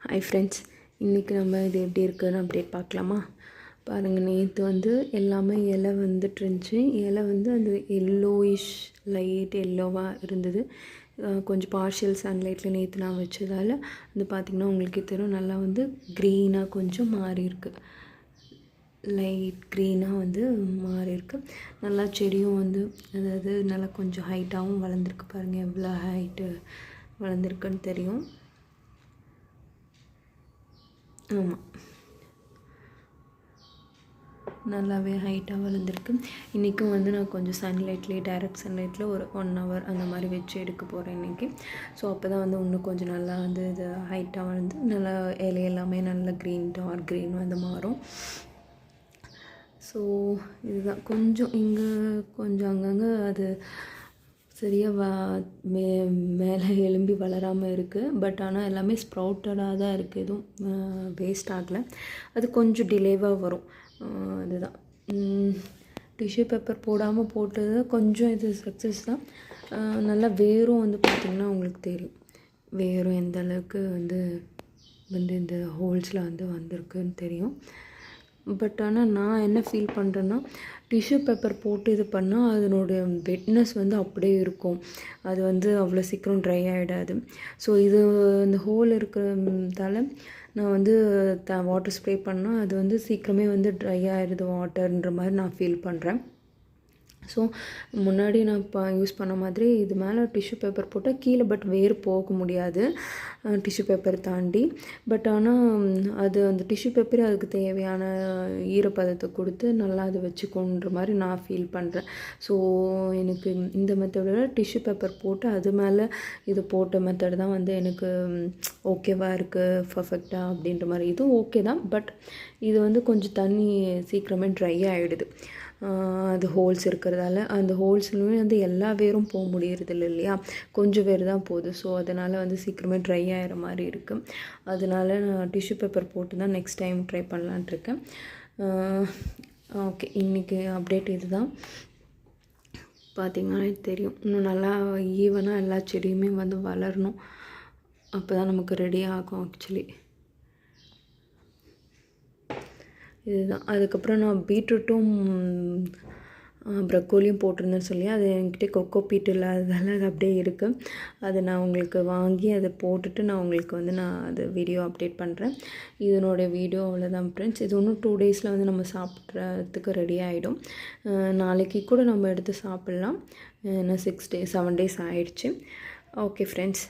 Hi friends, இன்றைக்கி நம்ம இது எப்படி இருக்குதுன்னு அப்டேட் பார்க்கலாமா? பாருங்கள், நேற்று வந்து எல்லாமே இலை வந்துட்டு இருந்துச்சு. இலை வந்து அந்த எல்லோயிஷ் லைட் எல்லோவாக இருந்தது. கொஞ்சம் பார்ஷியல் சன்லைட்டில் நேற்று நான் வச்சதால் வந்து பார்த்திங்கன்னா உங்களுக்கே தெரியும், நல்லா வந்து க்ரீனாக கொஞ்சம் மாறி இருக்குது. லைட் க்ரீனாக வந்து மாறி இருக்குது. நல்லா செடியும் வந்து அதாவது நல்லா கொஞ்சம் ஹைட்டாகவும் வளர்ந்துருக்கு. பாருங்கள் எவ்வளோ ஹைட்டு வளர்ந்துருக்குன்னு தெரியும். ஆமாம், நல்லாவே ஹைட்டாக வளர்ந்துருக்கு. இன்றைக்கும் வந்து நான் கொஞ்சம் சன்லைட்லேயே டைரக்ட் சன்லைட்டில் ஒரு 1 hour அந்த மாதிரி வச்சு எடுக்க போகிறேன் இன்றைக்கி. ஸோ அப்போ தான் வந்து இன்னும் கொஞ்சம் நல்லா வந்து இது ஹைட்டாக வளர்ந்து நல்லா இலை எல்லாமே நல்லா க்ரீன் டார்க் க்ரீன் வந்து மாறும். ஸோ இதுதான் கொஞ்சம் இங்கே கொஞ்சம் அங்கங்கே அது சரியாக மேலே எலும்பி வளராமல் இருக்குது. பட் ஆனால் எல்லாமே ஸ்ப்ரவுட்டடாக தான் இருக்குது, எதுவும் வேஸ்ட் ஆகலை. அது கொஞ்சம் டிலேவாக வரும். அதுதான் டிஷ்யூ பேப்பர் போடாமல் போட்டது கொஞ்சம் இது சக்ஸஸ் தான். நல்லா வேரும் வந்து பார்த்திங்கன்னா உங்களுக்கு தெரியும், வேரும் எந்த அளவுக்கு வந்து இந்த ஹோல்ஸில் வந்து வந்திருக்குன்னு தெரியும். பட் ஆனால் நான் என்ன ஃபீல் பண்ணுறேன்னா, டிஷ்யூ பேப்பர் போட்டு இது பண்ணால் அதனுடைய வெட்னஸ் வந்து அப்படியே இருக்கும். அது வந்து அவ்வளோ சீக்கிரம் ட்ரை ஆகிடாது. ஸோ இது இந்த ஹோல் இருக்கிறதால நான் வந்து வாட்டர் ஸ்ப்ரே பண்ணால் அது வந்து சீக்கிரமே வந்து ட்ரை ஆகிடுது வாட்டர்ன்ற மாதிரி நான் ஃபீல் பண்ணுறேன். ஸோ முன்னாடி நான் யூஸ் பண்ண மாதிரி இது மேலே டிஷ்யூ பேப்பர் போட்டால் கீழே பட் வேறு போக முடியாது டிஷ்யூ பேப்பர் தாண்டி. பட் ஆனால் அது அந்த டிஷ்யூ பேப்பரே அதுக்கு தேவையான ஈரப்பதத்தை கொடுத்து நல்லா அது வச்சுக்கோன்ற மாதிரி நான் ஃபீல் பண்ணுறேன். ஸோ எனக்கு இந்த மெத்தடோட டிஷ்யூ பேப்பர் போட்டு அது மேலே இது போட்ட மெத்தட் தான் வந்து எனக்கு ஓகேவாக இருக்குது, பர்ஃபெக்டாக அப்படின்ற மாதிரி. இதுவும் ஓகே தான், பட் இது வந்து கொஞ்சம் தண்ணி சீக்கிரமே ட்ரை ஆகிடுது. அது ஹோல்ஸ் இருக்கிறதால அந்த ஹோல்ஸ்லுமே வந்து எல்லா வேரும் போக முடியறதில்ல இல்லையா, கொஞ்சம் வேர் தான் போகுது. ஸோ அதனால் வந்து சீக்கிரமே ட்ரை ஆகிற மாதிரி இருக்குது. அதனால நான் டிஷ்யூ பேப்பர் போட்டு தான் நெக்ஸ்ட் டைம் ட்ரை பண்ணலான்ட்டு இருக்கேன். ஓகே, இன்றைக்கி அப்டேட் இது தான். பார்த்திங்கன்னா தெரியும், இன்னும் நல்லா ஈவனாக எல்லா செடியுமே வந்து வளரணும். அப்போ தான் நமக்கு ரெடி ஆகும் ஆக்சுவலி. இதுதான். அதுக்கப்புறம் நான் பீட்ரூட்டும் ப்ரக்கோலியும் போட்டிருந்தேன்னு சொல்லி, அது என்கிட்ட கொக்கோ பீட் இல்லாததால் அது அப்படியே இருக்குது. அதை நான் உங்களுக்கு வாங்கி அதை போட்டுட்டு நான் உங்களுக்கு வந்து நான் அது வீடியோ அப்டேட் பண்ணுறேன். இதனோட வீடியோ அவ்வளோதான் ஃப்ரெண்ட்ஸ். இது இன்னும் 2 days வந்து நம்ம சாப்பிட்றதுக்கு ரெடி ஆகிடும். நாளைக்கு கூட நம்ம எடுத்து சாப்பிட்லாம். இன்னும் 7 days ஆகிடுச்சு. Okay friends.